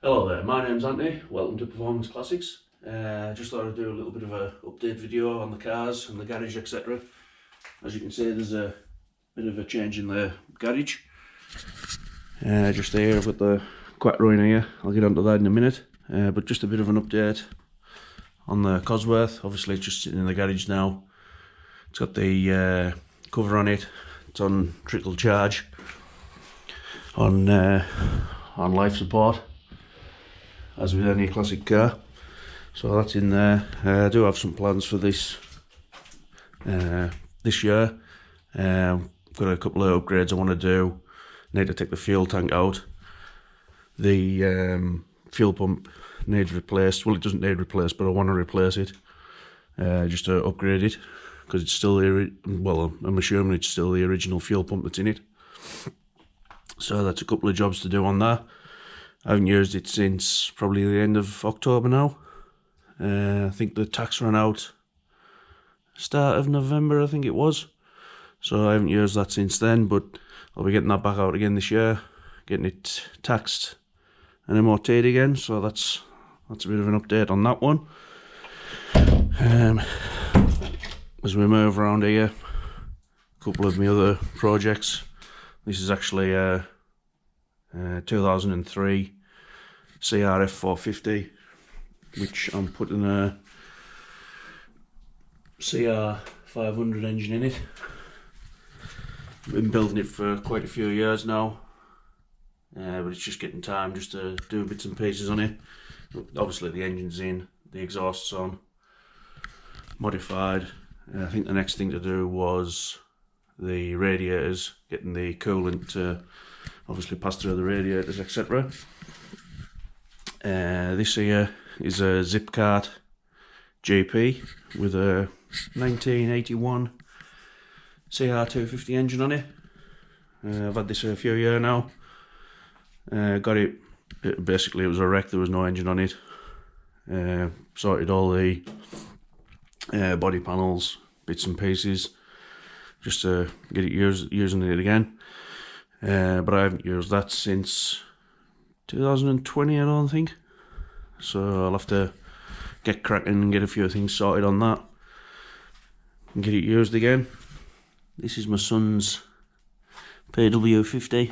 Hello there, my name's Anthony. Welcome to Performance Classics. Just thought I'd do a little bit of a update video on the cars and the garage, etc. As you can see, there's a bit of a change in the garage. Just here, I've got the Quattro in here. I'll get onto that in a minute. But just a bit of an update on the Cosworth. Obviously, it's just sitting in the garage now. It's got the cover on it. It's on trickle charge on life support, as with any classic car. So that's in there. I do have some plans for this this year. Got a couple of upgrades I want to do. Need to take the fuel tank out. The fuel pump needs replaced. Well, it doesn't need replaced, but I want to replace it just to upgrade it, because it's still well, I'm assuming it's still the original fuel pump that's in it. So that's a couple of jobs to do on that. I haven't used it since probably the end of October now. I think the tax ran out start of November, I think it was. So I haven't used that since then, but I'll be getting that back out again this year, getting it taxed and MOT'd again. So that's a bit of an update on that one. As we move around here, a couple of my other projects. This is actually 2003 CRF 450, which I'm putting a CR 500 engine in it. I've been building it for quite a few years now, but it's just getting time just to do bits and pieces on it. Obviously the engine's in, the exhaust's on, modified. I think the next thing to do was the radiators, getting the coolant to obviously pass through the radiators, etc. This here is a Zipcart GP with a 1981 CR250 engine on it. I've had this for a few years now. Got it, basically it was a wreck, there was no engine on it. Sorted all the body panels, bits and pieces, just to get it using it again. But I haven't used that since 2020, I don't think. So I'll have to get cracking and get a few things sorted on that and get it used again. This is my son's PW50.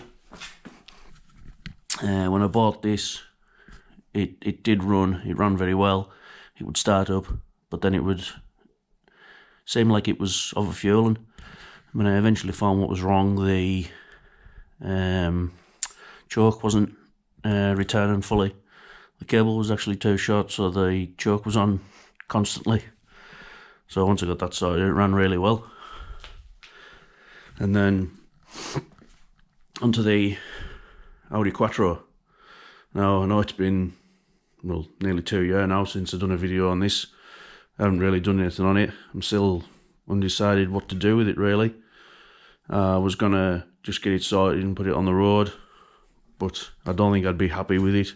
When I bought this, it did run. It ran very well. It would start up, but then it would seem like it was overfueling. When I eventually found what was wrong, the choke wasn't returning fully. The cable was actually too short, so the choke was on constantly. So once I got that sorted, it ran really well. And then onto the Audi Quattro. Now I know it's been, well, nearly 2 years now since I've done a video on this. I haven't really done anything on it. I'm still undecided what to do with it, really. I was gonna just get it sorted and put it on the road, but I don't think I'd be happy with it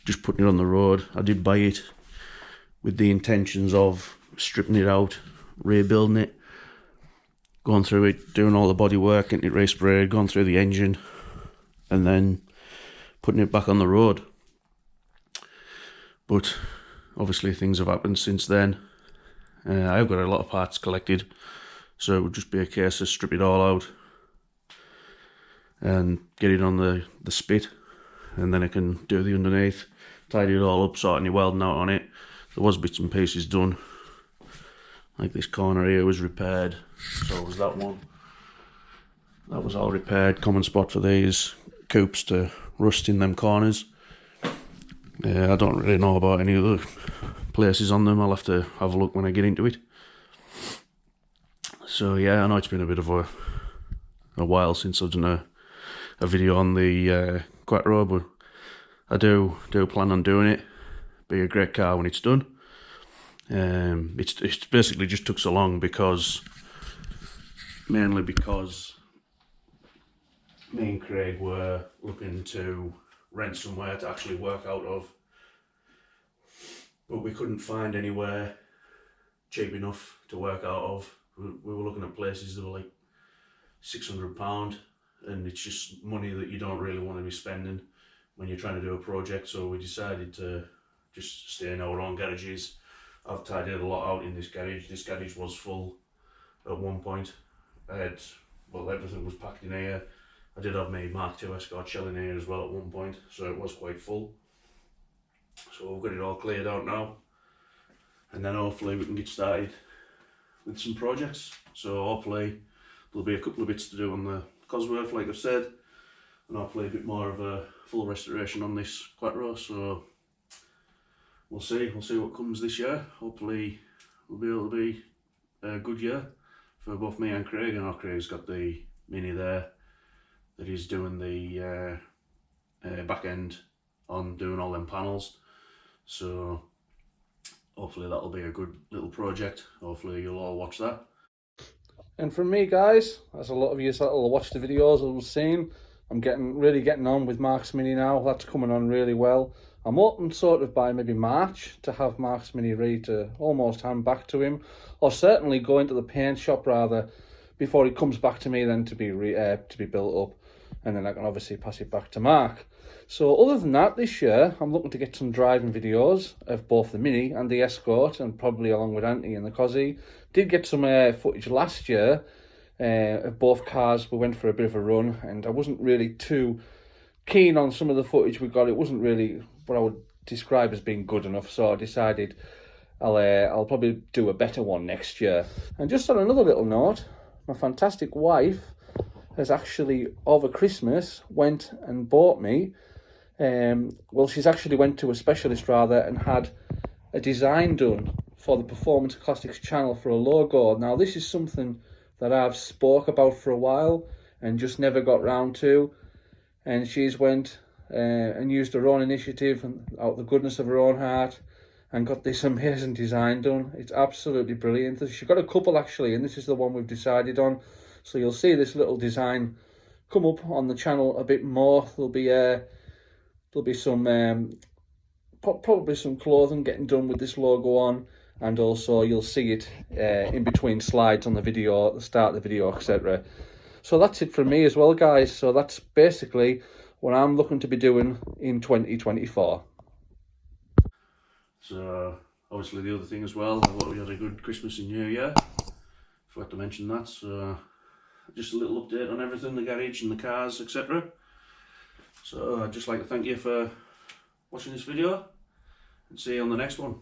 just putting it on the road. I did buy it with the intentions of stripping it out, rebuilding it, going through it, doing all the body work, getting it resprayed, going through the engine, and then putting it back on the road. But obviously things have happened since then. I've got a lot of parts collected, so it would just be a case of strip it all out and get it on the spit, and then I can do the underneath, tidy it all up, sorting your welding out on it. There was bits and pieces done, like this corner here was repaired, so was that one. That was all repaired. Common spot for these coupes to rust in them corners. I don't really know about any other places on them. I'll have to have a look when I get into it. So yeah, I know it's been a bit of a while since I've done a video on the Quattro, but I do plan on doing it. Be a great car when it's done. It's basically just took so long mainly because me and Craig were looking to rent somewhere to actually work out of, but we couldn't find anywhere cheap enough to work out of. We were looking at places that were like £600, and it's just money that you don't really want to be spending when you're trying to do a project. So we decided to just stay in our own garages. I've tidied a lot out in this garage. This garage was full at one point. I had, well, everything was packed in here. I did have my Mark II Escort shell in here as well at one point, so it was quite full. So we've got it all cleared out now, and then hopefully we can get started with some projects. So hopefully there'll be a couple of bits to do on the Cosworth, like I've said, and hopefully a bit more of a full restoration on this Quattro. So we'll see what comes this year. Hopefully we'll be able to be a good year for both me and Craig. I know Craig's got the Mini there that he's doing the back end on, doing all them panels. So hopefully that'll be a good little project. Hopefully you'll all watch that. And from me, guys, as a lot of you that'll watch the videos will have seen, I'm really getting on with Mark's Mini now. That's coming on really well. I'm hoping sort of by maybe March to have Mark's Mini ready to almost hand back to him, or certainly go into the paint shop rather before he comes back to me then to be built up, and then I can obviously pass it back to Mark. So other than that, this year I'm looking to get some driving videos of both the Mini and the Escort, and probably along with Anthony and the Cosy. Did get some footage last year of both cars. We went for a bit of a run, and I wasn't really too keen on some of the footage we got. It wasn't really what I would describe as being good enough, so I decided I'll probably do a better one next year. And just on another little note, my fantastic wife has actually over Christmas went and bought me she's actually went to a specialist rather and had a design done for the Performance Classics channel for a logo. Now this is something that I've spoke about for a while and just never got round to, and she's went and used her own initiative and out the goodness of her own heart and got this amazing design done. It's absolutely brilliant. She's got a couple actually, and this is the one we've decided on. So you'll see this little design come up on the channel a bit more. There'll be some probably some clothing getting done with this logo on, and also you'll see it in between slides on the video, at the start of the video, etc. So that's it from me as well, guys. So that's basically what I'm looking to be doing in 2024. So obviously the other thing as well, I thought we had a good Christmas and New Year. Forgot to mention that. So just a little update on everything, the garage and the cars, etc. So I'd just like to thank you for watching this video, and see you on the next one.